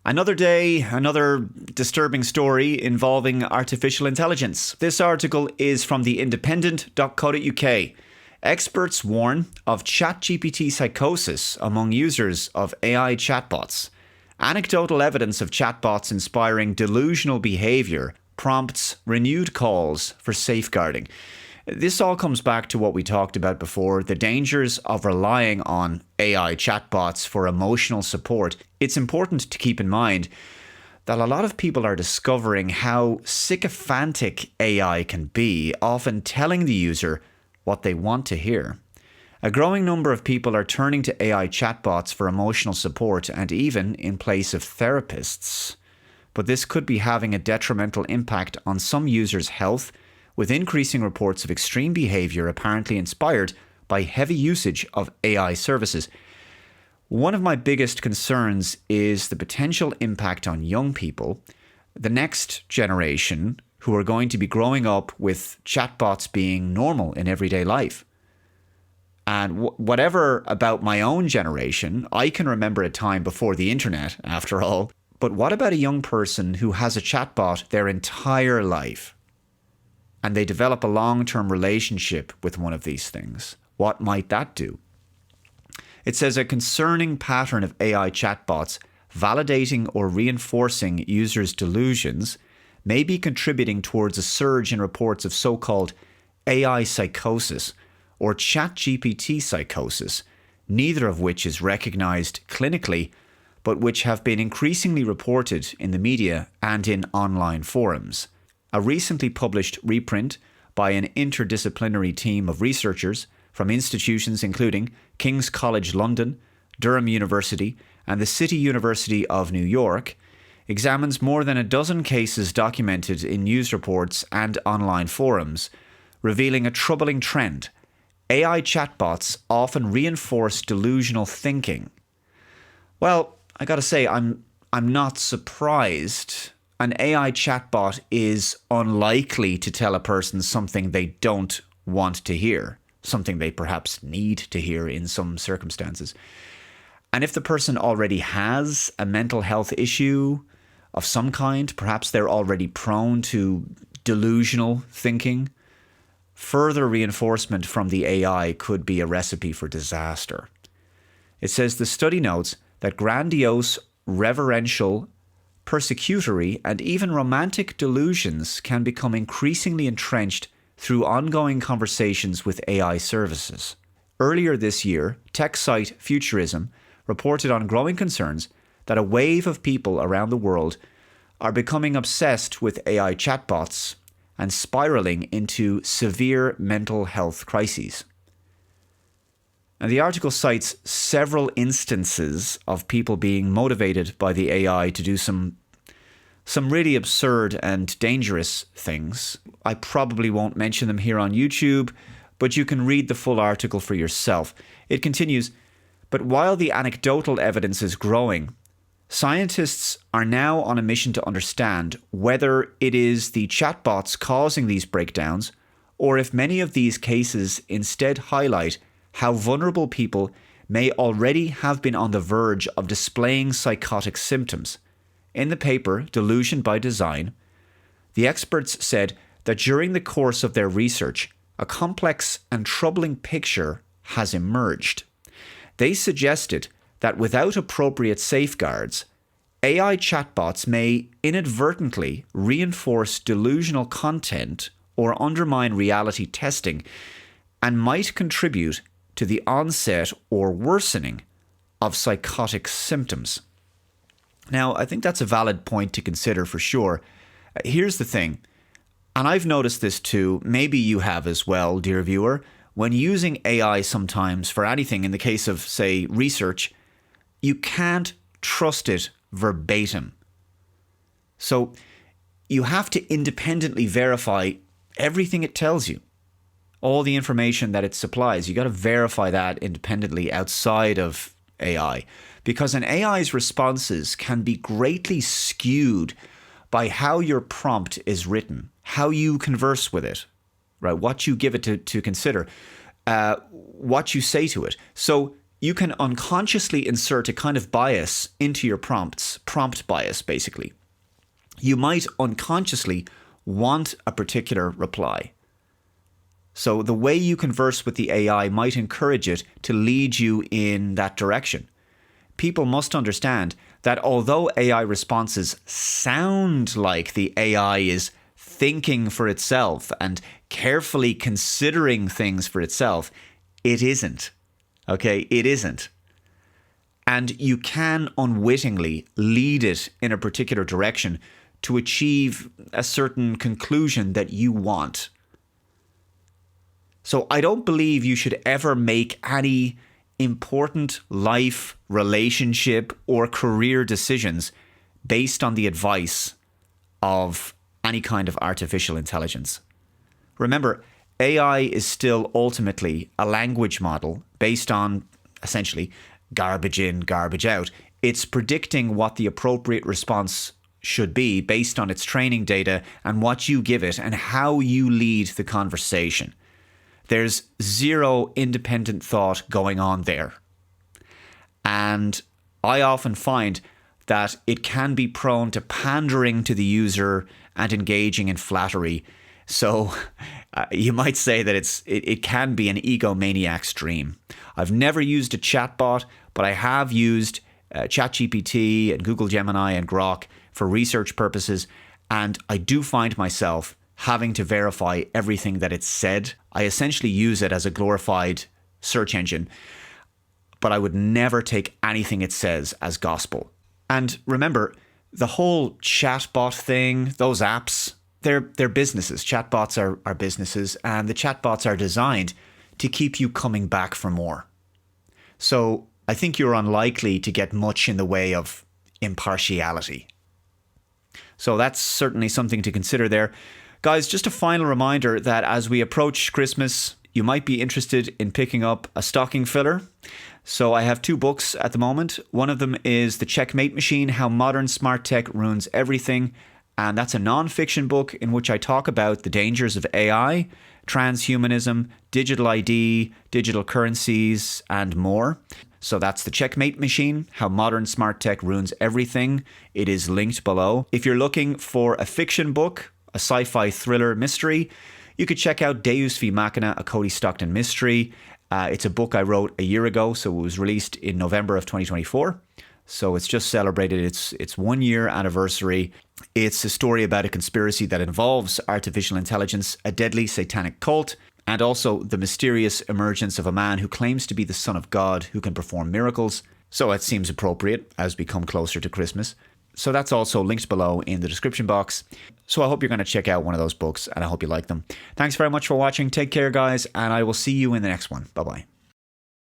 Another day, another disturbing story involving artificial intelligence. This article is from theindependent.co.uk. Experts warn of ChatGPT psychosis among users of AI chatbots. Anecdotal evidence of chatbots inspiring delusional behavior prompts renewed calls for safeguarding. This all comes back to what we talked about before, the dangers of relying on AI chatbots for emotional support. It's important to keep in mind that a lot of people are discovering how sycophantic AI can be, often telling the user what they want to hear. A growing number of people are turning to AI chatbots for emotional support and even in place of therapists. But this could be having a detrimental impact on some users' health, with increasing reports of extreme behavior apparently inspired by heavy usage of AI services. One of my biggest concerns is the potential impact on young people, the next generation who are going to be growing up with chatbots being normal in everyday life. And whatever about my own generation, I can remember a time before the internet, after all. But what about a young person who has a chatbot their entire life? And they develop a long-term relationship with one of these things. What might that do? It says a concerning pattern of AI chatbots validating or reinforcing users' delusions may be contributing towards a surge in reports of so-called AI psychosis or ChatGPT psychosis, neither of which is recognized clinically, but which have been increasingly reported in the media and in online forums. A recently published reprint by an interdisciplinary team of researchers from institutions including King's College London, Durham University, and the City University of New York examines more than a dozen cases documented in news reports and online forums, revealing a troubling trend. AI chatbots often reinforce delusional thinking. Well, I gotta say, I'm not surprised. An AI chatbot is unlikely to tell a person something they don't want to hear, something they perhaps need to hear in some circumstances. And if the person already has a mental health issue of some kind, perhaps they're already prone to delusional thinking, further reinforcement from the AI could be a recipe for disaster. It says the study notes that grandiose, reverential, persecutory, and even romantic delusions can become increasingly entrenched through ongoing conversations with AI services. Earlier this year, tech site Futurism reported on growing concerns that a wave of people around the world are becoming obsessed with AI chatbots and spiraling into severe mental health crises. And the article cites several instances of people being motivated by the AI to do some really absurd and dangerous things. I probably won't mention them here on YouTube, but you can read the full article for yourself. It continues, but while the anecdotal evidence is growing, scientists are now on a mission to understand whether it is the chatbots causing these breakdowns, or if many of these cases instead highlight how vulnerable people may already have been on the verge of displaying psychotic symptoms. In the paper, Delusion by Design, the experts said that during the course of their research, a complex and troubling picture has emerged. They suggested that without appropriate safeguards, AI chatbots may inadvertently reinforce delusional content or undermine reality testing and might contribute to the onset or worsening of psychotic symptoms. Now, I think that's a valid point to consider for sure. Here's the thing, and I've noticed this too, maybe you have as well, dear viewer, when using AI sometimes for anything, in the case of, say, research, you can't trust it verbatim. So you have to independently verify everything it tells you. All the information that it supplies, you got to verify that independently outside of AI, because an AI's responses can be greatly skewed by how your prompt is written, how you converse with it, right? What you give it to consider, what you say to it. So you can unconsciously insert a kind of bias into your prompts, prompt bias, basically. You might unconsciously want a particular reply. So the way you converse with the AI might encourage it to lead you in that direction. People must understand that although AI responses sound like the AI is thinking for itself and carefully considering things for itself, it isn't. Okay, it isn't. And you can unwittingly lead it in a particular direction to achieve a certain conclusion that you want. So I don't believe you should ever make any important life, relationship, or career decisions based on the advice of any kind of artificial intelligence. Remember, AI is still ultimately a language model based on, essentially, garbage in, garbage out. It's predicting what the appropriate response should be based on its training data and what you give it and how you lead the conversation. There's zero independent thought going on there. And I often find that it can be prone to pandering to the user and engaging in flattery. So you might say that it can be an egomaniac's dream. I've never used a chatbot, but I have used ChatGPT and Google Gemini and Grok for research purposes, and I do find myself having to verify everything that it's said. I essentially use it as a glorified search engine, but I would never take anything it says as gospel. And remember, the whole chatbot thing, those apps, they're businesses. Chatbots are businesses, and the chatbots are designed to keep you coming back for more. So I think you're unlikely to get much in the way of impartiality. So that's certainly something to consider there. Guys, just a final reminder that as we approach Christmas, you might be interested in picking up a stocking filler. So I have two books at the moment. One of them is The Checkmate Machine, How Modern Smart Tech Ruins Everything. And that's a non-fiction book in which I talk about the dangers of AI, transhumanism, digital ID, digital currencies, and more. So that's The Checkmate Machine, How Modern Smart Tech Ruins Everything. It is linked below. If you're looking for a fiction book, a sci-fi thriller mystery, you could check out Deus V Machina, a Cody Stockton mystery. It's a book I wrote a year ago, so it was released in November of 2024. So it's just celebrated its 1 year anniversary. It's a story about a conspiracy that involves artificial intelligence, a deadly satanic cult, and also the mysterious emergence of a man who claims to be the Son of God who can perform miracles. So it seems appropriate as we come closer to Christmas. So that's also linked below in the description box. So I hope you're going to check out one of those books, and I hope you like them. Thanks very much for watching. Take care, guys, and I will see you in the next one. Bye-bye.